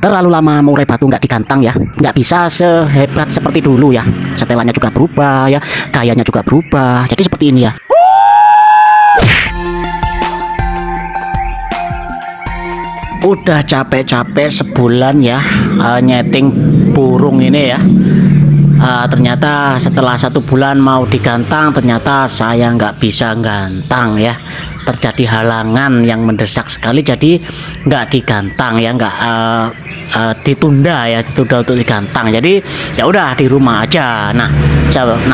terlalu lama murai batu nggak digantang ya, nggak bisa sehebat seperti dulu ya. Setelannya juga berubah ya, gayanya juga berubah, jadi seperti ini ya. Udah capek-capek sebulan ya nyeting burung ini ya. Ternyata setelah 1 bulan mau digantang, ternyata saya nggak bisa gantang ya. Terjadi halangan yang mendesak sekali, jadi nggak digantang ya, nggak ditunda ya, ditunda untuk digantang. Jadi ya udah di rumah aja. Nah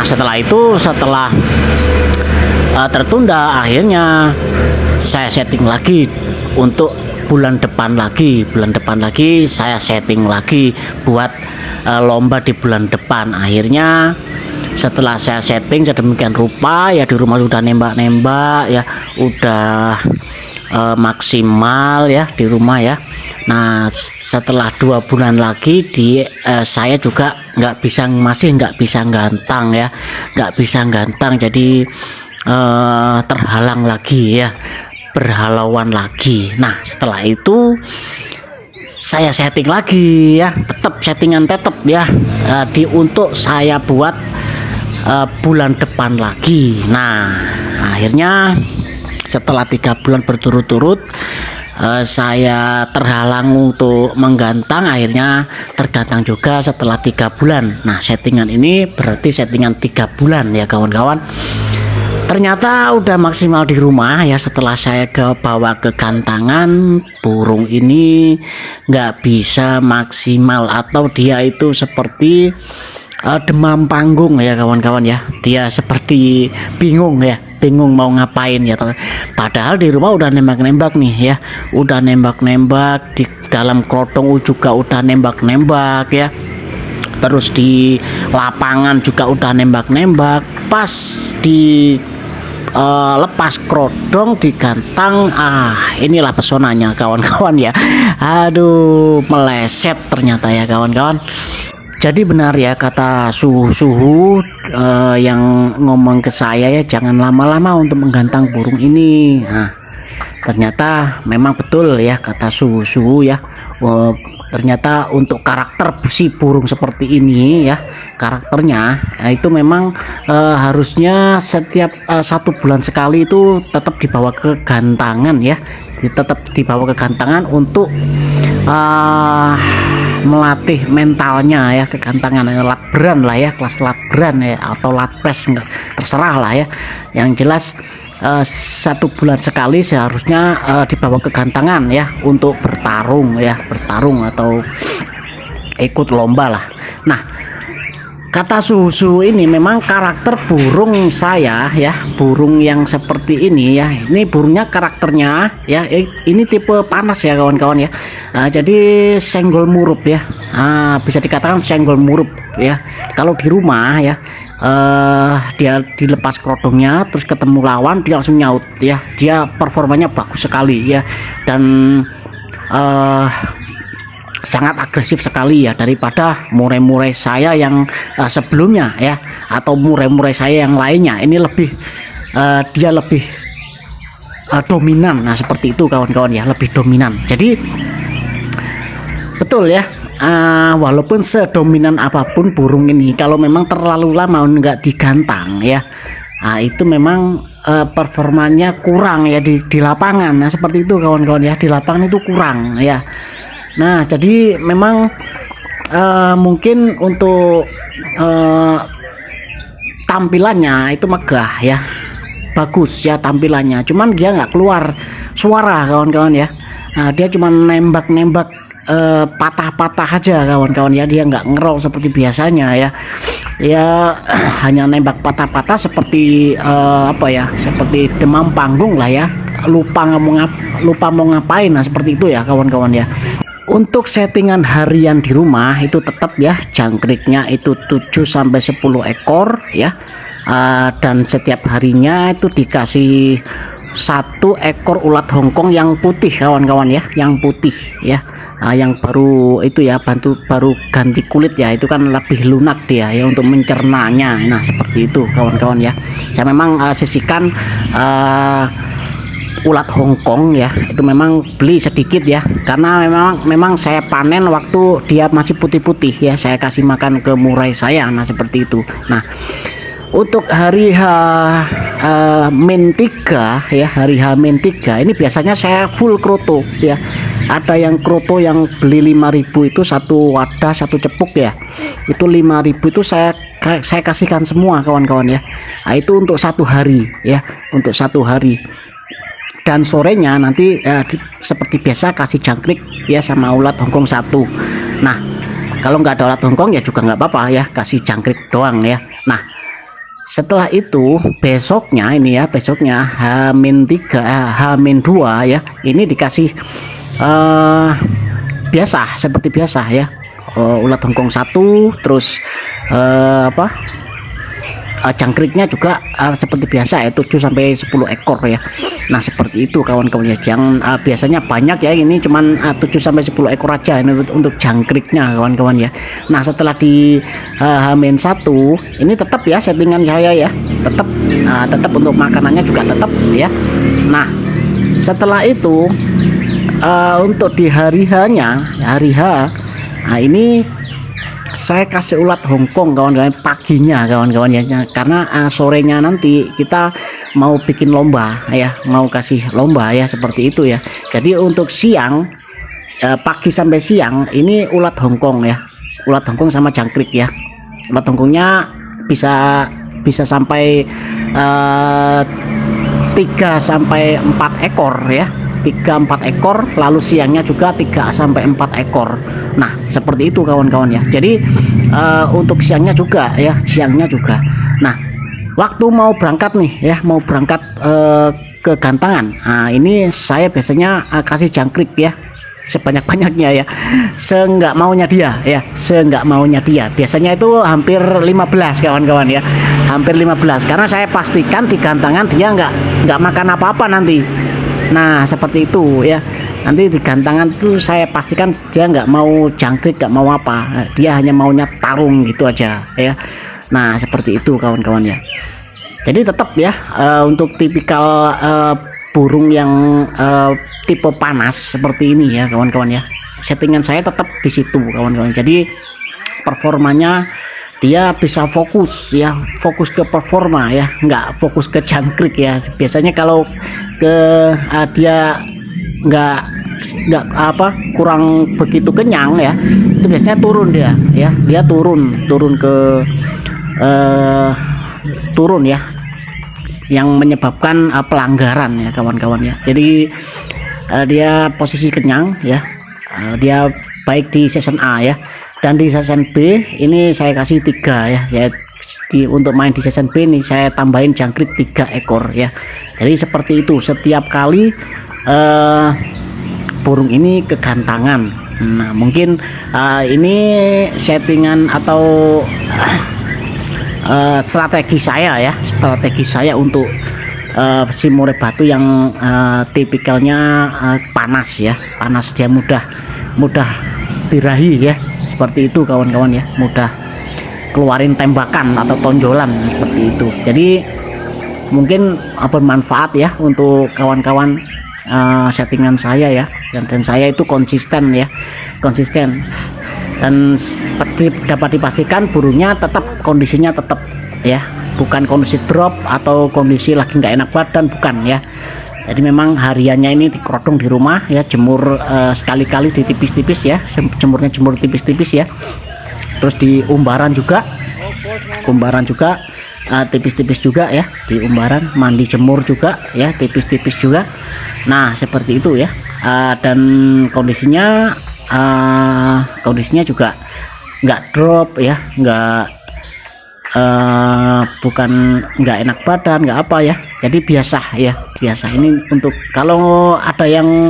setelah itu, setelah tertunda, akhirnya saya setting lagi untuk bulan depan lagi saya setting lagi buat lomba di bulan depan. Akhirnya setelah saya setting sedemikian rupa ya, di rumah udah nembak-nembak ya, udah maksimal ya di rumah ya. Nah setelah 2 bulan lagi saya juga masih nggak bisa gantang ya, nggak bisa gantang, jadi terhalang lagi ya, berhalauan lagi. Nah setelah itu saya setting lagi ya, tetap ya, untuk saya buat bulan depan lagi. Nah akhirnya setelah 3 bulan berturut-turut saya terhalang untuk menggantang, akhirnya tergantang juga setelah 3 bulan. Nah settingan ini berarti settingan 3 bulan ya kawan-kawan. Ternyata udah maksimal di rumah ya. Setelah saya bawa ke gantangan, burung ini nggak bisa maksimal, atau dia itu seperti demam panggung ya kawan-kawan ya. Dia seperti bingung ya, bingung mau ngapain ya. Padahal di rumah udah nembak-nembak nih ya, udah nembak-nembak di dalam krotong juga udah nembak-nembak ya. Terus di lapangan juga udah nembak-nembak. Pas di lepas krodong digantang, inilah pesonanya kawan-kawan ya. Aduh, meleset ternyata ya kawan-kawan. Jadi benar ya kata suhu-suhu yang ngomong ke saya ya, jangan lama-lama untuk menggantang burung ini. Nah ternyata memang betul ya kata suhu-suhu ya. Ternyata untuk karakter si burung seperti ini ya, karakternya itu memang harusnya setiap 1 bulan sekali itu tetap dibawa ke gantangan ya, tetap dibawa ke gantangan untuk melatih mentalnya ya, ke gantangan, latberan lah ya, kelas latberan ya, atau latpres, terserah lah ya. Yang jelas 1 bulan sekali seharusnya dibawa ke gantangan ya, untuk bertarung ya, bertarung atau ikut lomba lah. Nah kata susu ini memang karakter burung saya ya, burung yang seperti ini ya, ini burungnya karakternya ya, ini tipe panas ya kawan-kawan ya. Jadi senggol murup ya, bisa dikatakan senggol murup ya. Kalau di rumah ya, dia dilepas krodongnya terus ketemu lawan, dia langsung nyaut ya, dia performanya bagus sekali ya, dan sangat agresif sekali ya, daripada murai-murai saya yang sebelumnya ya, atau murai-murai saya yang lainnya. Ini lebih dia lebih dominan. Nah seperti itu kawan-kawan ya, lebih dominan. Jadi betul ya, walaupun sedominan apapun burung ini, kalau memang terlalu lama nggak digantang ya, itu memang performanya kurang ya di lapangan. Nah seperti itu kawan-kawan ya, di lapangan itu kurang ya. Nah jadi memang mungkin untuk tampilannya itu megah ya, bagus ya tampilannya, cuman dia nggak keluar suara kawan-kawan ya. Dia cuma nembak-nembak patah-patah aja kawan-kawan ya, dia nggak ngerol seperti biasanya ya. Ya hanya nembak patah-patah seperti apa ya, seperti demam panggung lah ya, lupa mau ngapain. Nah seperti itu ya kawan-kawan ya. Untuk settingan harian di rumah itu tetap ya, jangkriknya itu 7-10 ekor ya, dan setiap harinya itu dikasih 1 ekor ulat Hongkong yang putih kawan-kawan ya, yang putih ya. Yang baru itu ya, baru ganti kulit ya, itu kan lebih lunak dia ya untuk mencernanya. Nah seperti itu kawan-kawan ya. Saya memang sisihkan ulat Hongkong ya, itu memang beli sedikit ya, karena memang saya panen waktu dia masih putih-putih ya, saya kasih makan ke murai saya. Nah seperti itu. Nah untuk hari H-3 ya, hari H-3 ini biasanya saya full kroto ya. Ada yang kroto yang beli 5.000 itu satu wadah, satu cepuk ya, itu 5.000 itu saya kasihkan semua kawan-kawan ya. Nah, itu untuk satu hari ya, untuk satu hari. Dan sorenya nanti seperti biasa kasih jangkrik ya sama ulat Hongkong satu. Nah kalau nggak ada ulat Hongkong ya juga nggak apa-apa ya, kasih jangkrik doang ya. Nah setelah itu besoknya ini ya, besoknya H-3 H-2 ya, ini dikasih biasa seperti biasa ya, ulat Hongkong satu, terus jangkriknya juga seperti biasa ya, 7-10 ekor ya. Nah seperti itu kawan-kawan ya, yang biasanya banyak ya, ini cuman 7-10 ekor aja ini untuk jangkriknya kawan-kawan ya. Nah setelah di H-1 ini tetap ya settingan saya ya, tetap untuk makanannya juga tetap ya. Nah setelah itu untuk di hari H-nya, nah ini saya kasih ulat Hongkong kawan-kawan paginya kawan-kawan ya, karena sorenya nanti kita mau bikin lomba ya, mau kasih lomba ya, seperti itu ya. Jadi untuk siang, pagi sampai siang ini ulat Hongkong ya, ulat Hongkong sama jangkrik ya. Ulat Hongkongnya bisa sampai 3-4 ekor ya, 3-4 ekor, lalu siangnya juga 3-4 ekor. Nah seperti itu kawan-kawan ya. Jadi untuk siangnya juga ya, siangnya juga. Nah waktu mau berangkat nih ya, mau berangkat ke gantangan, nah ini saya biasanya kasih jangkrik ya sebanyak-banyaknya ya, seenggak maunya dia ya, seenggak maunya dia. Biasanya itu hampir 15 kawan-kawan ya, hampir 15, karena saya pastikan di gantangan dia nggak makan apa-apa nanti. Nah seperti itu ya, nanti di gantangan tuh saya pastikan dia nggak mau jangkrik, nggak mau apa, dia hanya maunya tarung gitu aja ya. Nah seperti itu kawan-kawan ya. Jadi tetap ya untuk tipikal burung yang tipe panas seperti ini ya kawan-kawan ya, settingan saya tetap di situ kawan-kawan. Jadi performanya dia bisa fokus ya, fokus ke performa ya, nggak fokus ke jangkrik ya. Biasanya kalau ke dia nggak kurang begitu kenyang ya, itu biasanya turun dia ya, dia turun ke turun ya, yang menyebabkan pelanggaran ya kawan-kawan ya. Jadi dia posisi kenyang ya, dia baik di season A ya, dan di season B ini saya kasih 3 ya, untuk main di season B ini saya tambahin jangkrik 3 ekor ya. Jadi seperti itu setiap kali burung ini kegantangan. Nah mungkin ini settingan atau strategi saya untuk si murai batu yang tipikalnya panas ya, panas, dia mudah birahi ya, seperti itu kawan-kawan ya, mudah keluarin tembakan atau tonjolan seperti itu. Jadi mungkin bermanfaat ya untuk kawan-kawan settingan saya ya, dan saya itu konsisten dan dapat dipastikan burungnya tetap kondisinya tetap ya, bukan kondisi drop atau kondisi lagi nggak enak badan, bukan ya. Jadi memang hariannya ini dikerodong di rumah ya, jemur sekali-kali di tipis-tipis ya, jemur tipis-tipis ya, terus di umbaran juga tipis-tipis juga ya, di umbaran, mandi jemur juga ya, tipis-tipis juga. Nah seperti itu ya, dan kondisinya juga nggak drop ya, bukan nggak enak badan, nggak apa ya. Jadi biasa ya, biasa. Ini untuk kalau ada yang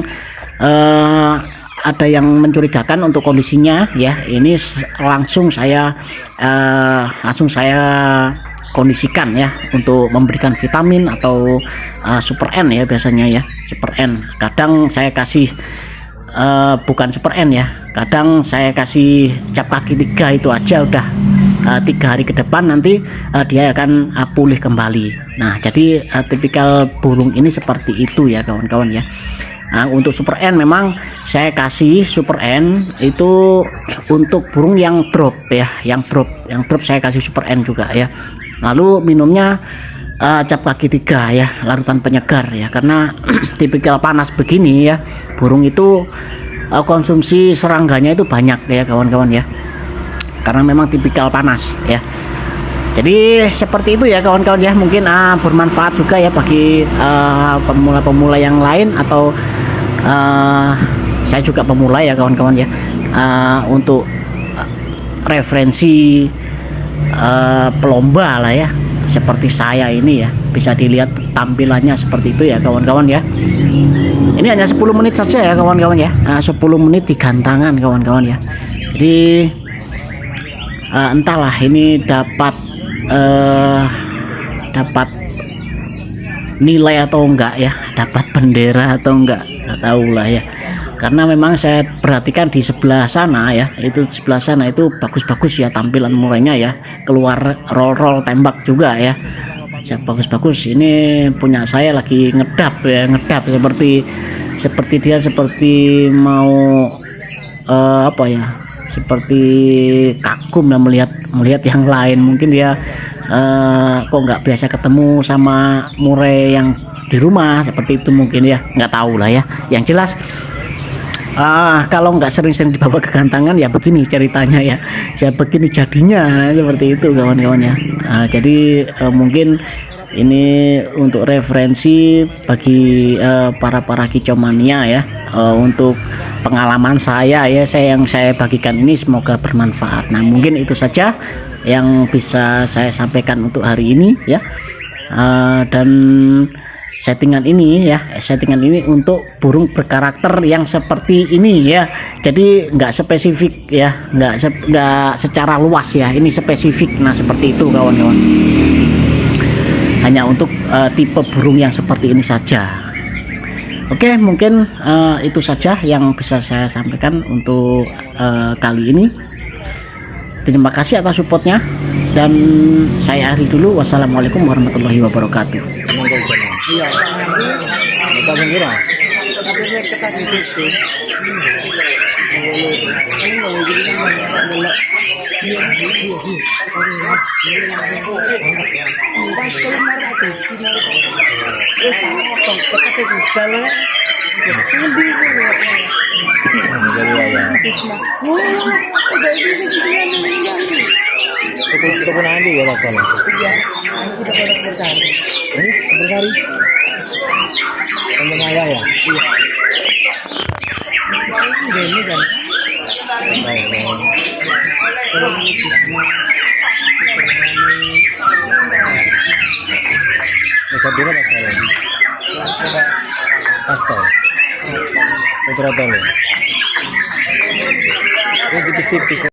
mencurigakan untuk kondisinya ya, ini langsung saya kondisikan ya, untuk memberikan vitamin atau super N ya, biasanya ya super N. Kadang saya kasih bukan super N ya, kadang saya kasih cap kaki 3 itu aja udah 3 hari ke depan nanti dia akan pulih kembali. Nah, jadi tipikal burung ini seperti itu ya kawan-kawan ya. Nah, untuk Super N memang saya kasih Super N itu untuk burung yang drop ya, yang drop saya kasih Super N juga ya. Lalu minumnya cap kaki 3 ya, larutan penyegar ya, karena tipikal panas begini ya, burung itu konsumsi serangganya itu banyak ya kawan-kawan ya, karena memang tipikal panas ya. Jadi seperti itu ya kawan-kawan ya, mungkin bermanfaat juga ya bagi pemula-pemula yang lain, atau saya juga pemula ya kawan-kawan ya, untuk referensi pelomba lah ya, seperti saya ini ya, bisa dilihat tampilannya seperti itu ya kawan-kawan ya. Ini hanya 10 menit saja ya kawan-kawan ya, 10 menit di gantangan kawan-kawan ya. Jadi entahlah ini dapat nilai atau enggak ya, dapat bendera atau enggak, tahu lah ya, karena memang saya perhatikan di sebelah sana ya, itu sebelah sana itu bagus-bagus ya tampilan murainya ya, keluar roll tembak juga ya, bagus-bagus. Ini punya saya lagi ngedap ya, ngedap seperti dia seperti mau apa ya, seperti kagum ya melihat yang lain. Mungkin dia kok nggak biasa ketemu sama murai yang di rumah seperti itu mungkin ya, nggak tahu lah ya. Yang jelas kalau nggak sering-sering dibawa ke gantangan ya begini ceritanya ya, begini jadinya seperti itu kawan-kawan ya. Jadi mungkin ini untuk referensi bagi para kicomania ya, untuk pengalaman saya ya, yang saya bagikan ini semoga bermanfaat. Nah, mungkin itu saja yang bisa saya sampaikan untuk hari ini ya. Dan settingan ini untuk burung berkarakter yang seperti ini ya, jadi nggak spesifik ya, nggak secara luas ya, ini spesifik. Nah, seperti itu kawan-kawan, hanya untuk tipe burung yang seperti ini saja. Oke, mungkin itu saja yang bisa saya sampaikan untuk kali ini. Terima kasih atas supportnya, dan saya akhiri dulu. Wassalamualaikum warahmatullahi wabarakatuh.